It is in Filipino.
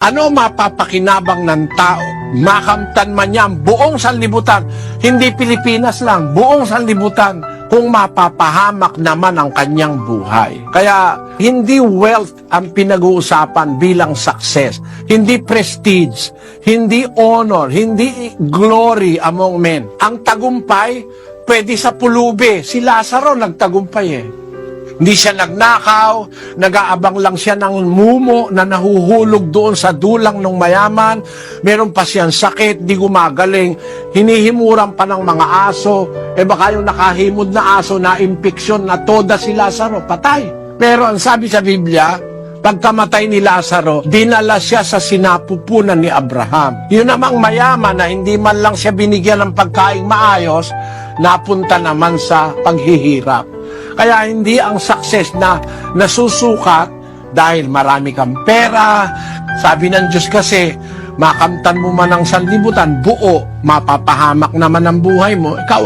Ano mapapakinabang ng tao? Makamtan man niya ang buong sanlibutan, hindi Pilipinas lang, buong sanlibutan, kung mapapahamak naman ang kanyang buhay. Kaya hindi wealth ang pinag-uusapan bilang success, hindi prestige, hindi honor, hindi glory among men. Ang tagumpay, pwede sa pulubi. Si Lazaro nagtagumpay Hindi siya nagnakaw, nag-aabang lang siya ng mumo na nahuhulog doon sa dulang ng mayaman. Meron pa siyang sakit, di gumagaling. Hinihimuran pa ng mga aso. Baka yung nakahimod na aso na impeksyon na toda si Lazaro, patay. Pero ang sabi sa Biblia, pagkamatay ni Lazaro, dinala siya sa sinapupunan ni Abraham. Yun namang mayaman na hindi man lang siya binigyan ng pagkaing maayos, napunta naman sa paghihirap. Kaya hindi ang success na nasusukat dahil marami kang pera. Sabi ng Diyos kasi, makamtan mo man ang sanlibutan, buo, mapapahamak naman ang buhay mo, ikaw